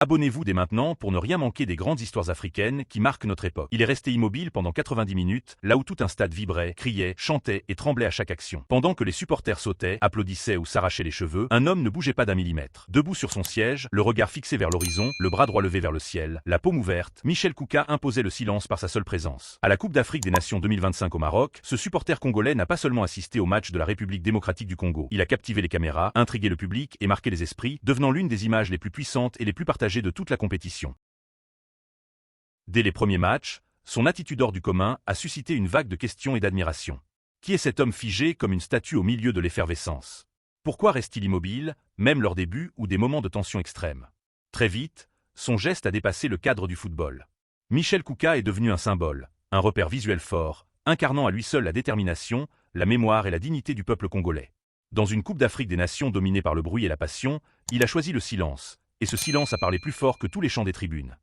Abonnez-vous dès maintenant pour ne rien manquer des grandes histoires africaines qui marquent notre époque. Il est resté immobile pendant 90 minutes, là où tout un stade vibrait, criait, chantait et tremblait à chaque action. Pendant que les supporters sautaient, applaudissaient ou s'arrachaient les cheveux, un homme ne bougeait pas d'un millimètre. Debout sur son siège, le regard fixé vers l'horizon, le bras droit levé vers le ciel, la paume ouverte, Michel Kouka imposait le silence par sa seule présence. À la Coupe d'Afrique des Nations 2025 au Maroc, ce supporter congolais n'a pas seulement assisté au match de la République démocratique du Congo. Il a captivé les caméras, intrigué le public et marqué les esprits, devenant l'une des images les plus puissantes et les plus partagées de toute la compétition. Dès les premiers matchs, son attitude hors du commun a suscité une vague de questions et d'admiration. Qui est cet homme figé comme une statue au milieu de l'effervescence? Pourquoi reste-t-il immobile, même lors des buts ou des moments de tension extrême? Très vite, son geste a dépassé le cadre du football. Michel Kouka est devenu un symbole, un repère visuel fort, incarnant à lui seul la détermination, la mémoire et la dignité du peuple congolais. Dans une Coupe d'Afrique des Nations dominée par le bruit et la passion, il a choisi le silence, et ce silence a parlé plus fort que tous les chants des tribunes.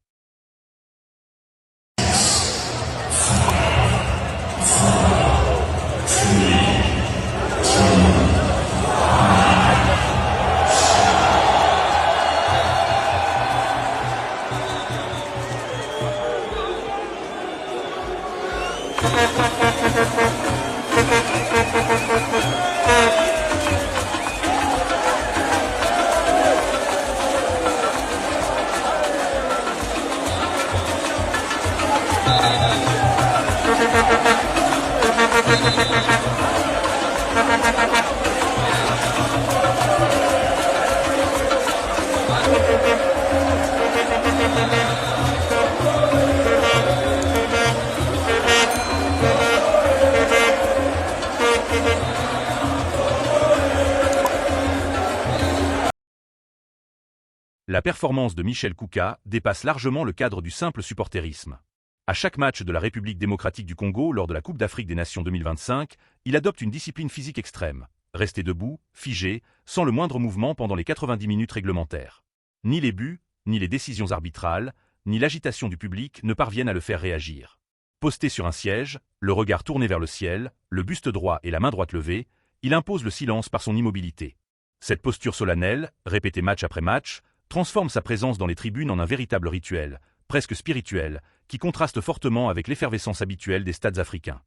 La performance de Michel Kouka dépasse largement le cadre du simple supporterisme. À chaque match de la République démocratique du Congo lors de la Coupe d'Afrique des Nations 2025, il adopte une discipline physique extrême, rester debout, figé, sans le moindre mouvement pendant les 90 minutes réglementaires. Ni les buts, ni les décisions arbitrales, ni l'agitation du public ne parviennent à le faire réagir. Posté sur un siège, le regard tourné vers le ciel, le buste droit et la main droite levée, il impose le silence par son immobilité. Cette posture solennelle, répétée match après match, transforme sa présence dans les tribunes en un véritable rituel, presque spirituel, qui contraste fortement avec l'effervescence habituelle des stades africains.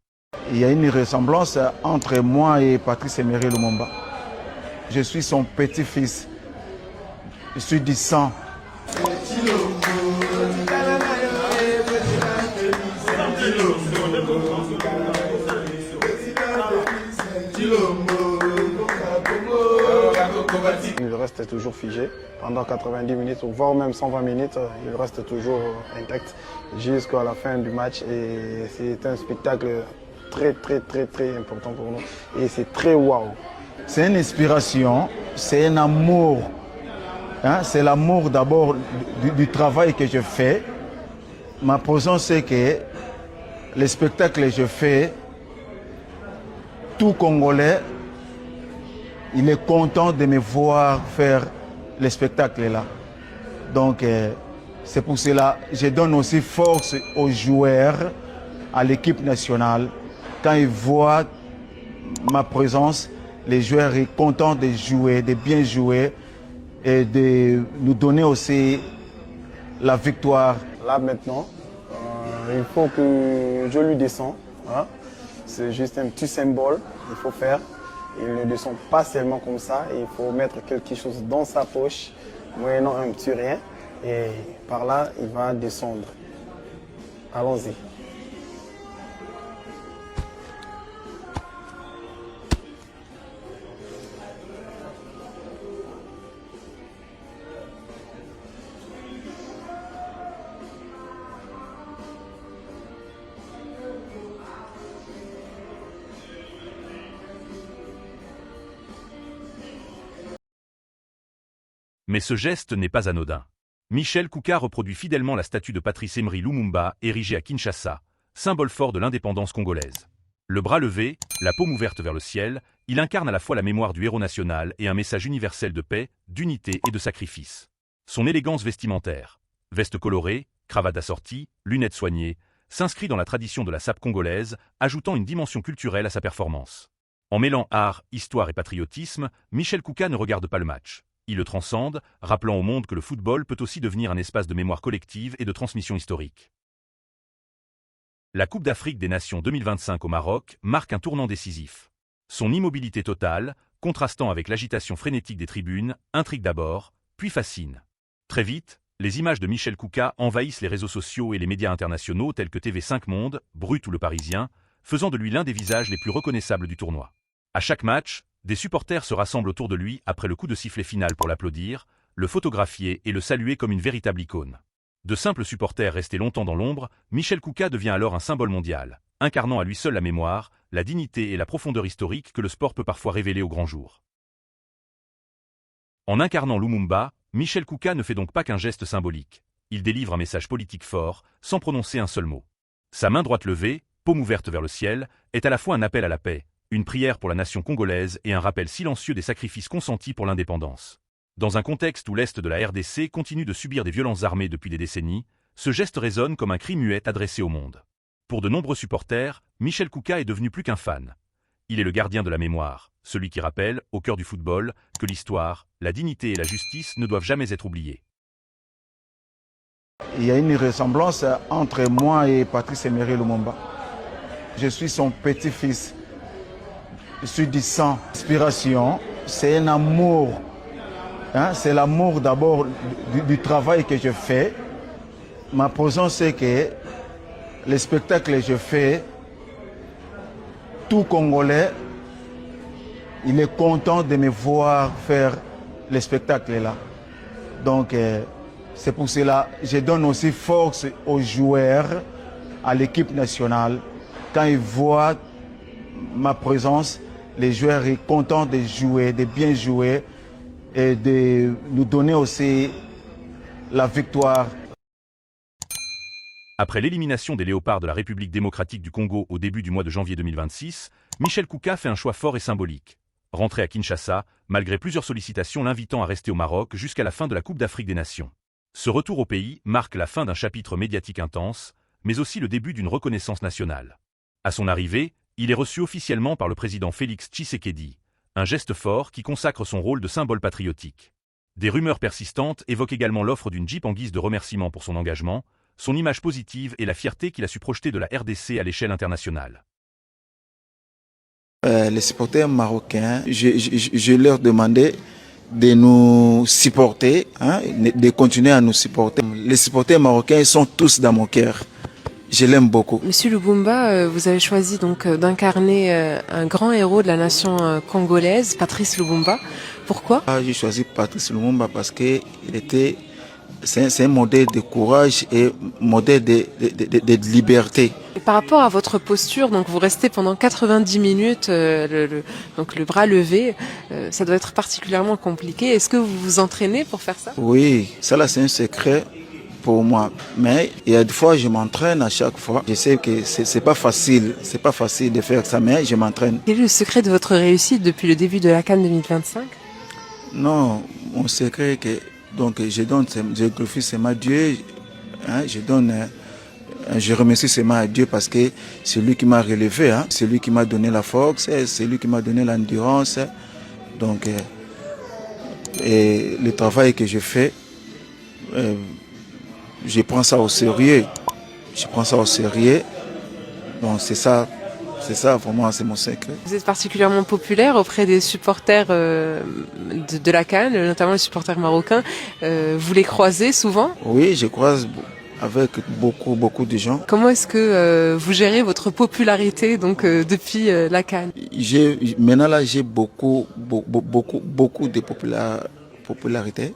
Il y a une ressemblance entre moi et Patrice Emery Lumumba. Je suis son petit-fils. Je suis du sang. Il reste toujours figé pendant 90 minutes, voire même 120 minutes, il reste toujours intact jusqu'à la fin du match. Et c'est un spectacle très important pour nous. Et c'est très waouh. C'est une inspiration, c'est un amour. Hein? C'est l'amour d'abord du travail que je fais. Ma position, c'est que les spectacles que je fais, tout Congolais, il est content de me voir faire les spectacles là. Donc, c'est pour cela que je donne aussi force aux joueurs, à l'équipe nationale. Quand ils voient ma présence, les joueurs sont contents de jouer, de bien jouer et de nous donner aussi la victoire. Là maintenant, il faut que je lui descende. Hein? C'est juste un petit symbole qu'il faut faire. Il ne descend pas seulement comme ça, il faut mettre quelque chose dans sa poche, moyennant un petit rien, et par là, il va descendre. Allons-y. Mais ce geste n'est pas anodin. Michel Kouka reproduit fidèlement la statue de Patrice Emery Lumumba érigée à Kinshasa, symbole fort de l'indépendance congolaise. Le bras levé, la paume ouverte vers le ciel, il incarne à la fois la mémoire du héros national et un message universel de paix, d'unité et de sacrifice. Son élégance vestimentaire, veste colorée, cravate assortie, lunettes soignées, s'inscrit dans la tradition de la sape congolaise, ajoutant une dimension culturelle à sa performance. En mêlant art, histoire et patriotisme, Michel Kouka ne regarde pas le match. Il le transcende, rappelant au monde que le football peut aussi devenir un espace de mémoire collective et de transmission historique. La Coupe d'Afrique des Nations 2025 au Maroc marque un tournant décisif. Son immobilité totale, contrastant avec l'agitation frénétique des tribunes, intrigue d'abord, puis fascine. Très vite, les images de Michel Kouka envahissent les réseaux sociaux et les médias internationaux tels que TV5 Monde, Brut ou Le Parisien, faisant de lui l'un des visages les plus reconnaissables du tournoi. À chaque match, des supporters se rassemblent autour de lui après le coup de sifflet final pour l'applaudir, le photographier et le saluer comme une véritable icône. De simples supporters restés longtemps dans l'ombre, Michel Kouka devient alors un symbole mondial, incarnant à lui seul la mémoire, la dignité et la profondeur historique que le sport peut parfois révéler au grand jour. En incarnant Lumumba, Michel Kouka ne fait donc pas qu'un geste symbolique. Il délivre un message politique fort, sans prononcer un seul mot. Sa main droite levée, paume ouverte vers le ciel, est à la fois un appel à la paix, une prière pour la nation congolaise et un rappel silencieux des sacrifices consentis pour l'indépendance. Dans un contexte où l'Est de la RDC continue de subir des violences armées depuis des décennies, ce geste résonne comme un cri muet adressé au monde. Pour de nombreux supporters, Michel Kouka est devenu plus qu'un fan. Il est le gardien de la mémoire, celui qui rappelle, au cœur du football, que l'histoire, la dignité et la justice ne doivent jamais être oubliées. Il y a une ressemblance entre moi et Patrice Emery Lumumba. Je suis son petit-fils. Je suis du sang. L'inspiration, c'est un amour. C'est l'amour d'abord du travail que je fais. Ma position, c'est que les spectacles que je fais, tout Congolais, il est content de me voir faire les spectacles là. Donc, c'est pour cela que je donne aussi force aux joueurs, à l'équipe nationale. Quand ils voient ma présence, les joueurs sont contents de jouer, de bien jouer et de nous donner aussi la victoire. Après l'élimination des Léopards de la République démocratique du Congo au début du mois de janvier 2026, Michel Kouka fait un choix fort et symbolique. Rentré à Kinshasa, malgré plusieurs sollicitations l'invitant à rester au Maroc jusqu'à la fin de la Coupe d'Afrique des Nations. Ce retour au pays marque la fin d'un chapitre médiatique intense, mais aussi le début d'une reconnaissance nationale. À son arrivée, il est reçu officiellement par le président Félix Tshisekedi, un geste fort qui consacre son rôle de symbole patriotique. Des rumeurs persistantes évoquent également l'offre d'une Jeep en guise de remerciement pour son engagement, son image positive et la fierté qu'il a su projeter de la RDC à l'échelle internationale. Les supporters marocains, je leur demandais de nous supporter, de continuer à nous supporter. Les supporters marocains sont tous dans mon cœur. Je l'aime beaucoup. Monsieur Lumumba, vous avez choisi donc d'incarner un grand héros de la nation congolaise, Patrice Lumumba. Pourquoi? J'ai choisi Patrice Lumumba parce que c'est un modèle de courage et modèle de liberté. Et par rapport à votre posture, donc vous restez pendant 90 minutes, donc le bras levé, ça doit être particulièrement compliqué. Est-ce que vous vous entraînez pour faire ça? Oui, ça là c'est un secret pour moi. Mais il y a des fois je m'entraîne à chaque fois. Je sais que c'est pas facile de faire ça, mais je m'entraîne. Quel est le secret de votre réussite depuis le début de la CAN 2025? Non, mon secret est que donc je glorifie seulement Dieu, je remercie seulement Dieu parce que c'est lui qui m'a relevé, c'est lui qui m'a donné la force, c'est lui qui m'a donné l'endurance. Donc, et le travail que je fais, je prends ça au sérieux. Donc c'est ça vraiment, c'est mon secret. Vous êtes particulièrement populaire auprès des supporters de la CAN, notamment les supporters marocains. Vous les croisez souvent? Oui, je croise avec beaucoup de gens. Comment est-ce que vous gérez votre popularité donc depuis la CAN? Maintenant là, j'ai beaucoup de popularité,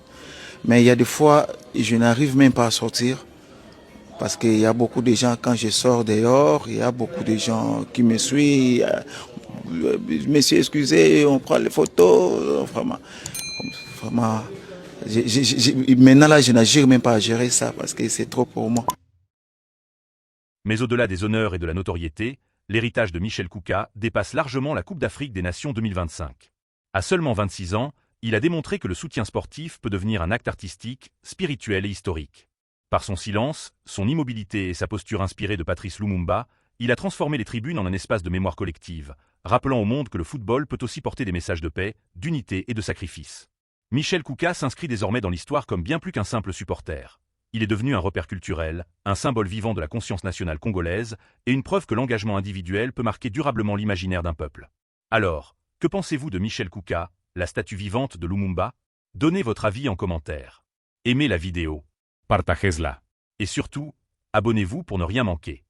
mais il y a des fois, je n'arrive même pas à sortir. Parce qu'il y a beaucoup de gens, quand je sors dehors, il y a beaucoup de gens qui me suivent. Monsieur, excusez, on prend les photos. Vraiment. Maintenant, là, je n'arrive même pas à gérer ça parce que c'est trop pour moi. Mais au-delà des honneurs et de la notoriété, l'héritage de Michel Kouka dépasse largement la Coupe d'Afrique des Nations 2025. À seulement 26 ans, il a démontré que le soutien sportif peut devenir un acte artistique, spirituel et historique. Par son silence, son immobilité et sa posture inspirée de Patrice Lumumba, il a transformé les tribunes en un espace de mémoire collective, rappelant au monde que le football peut aussi porter des messages de paix, d'unité et de sacrifice. Michel Kouka s'inscrit désormais dans l'histoire comme bien plus qu'un simple supporter. Il est devenu un repère culturel, un symbole vivant de la conscience nationale congolaise et une preuve que l'engagement individuel peut marquer durablement l'imaginaire d'un peuple. Alors, que pensez-vous de Michel Kouka, la statue vivante de Lumumba? Donnez votre avis en commentaire. Aimez la vidéo. Partagez-la. Et surtout, abonnez-vous pour ne rien manquer.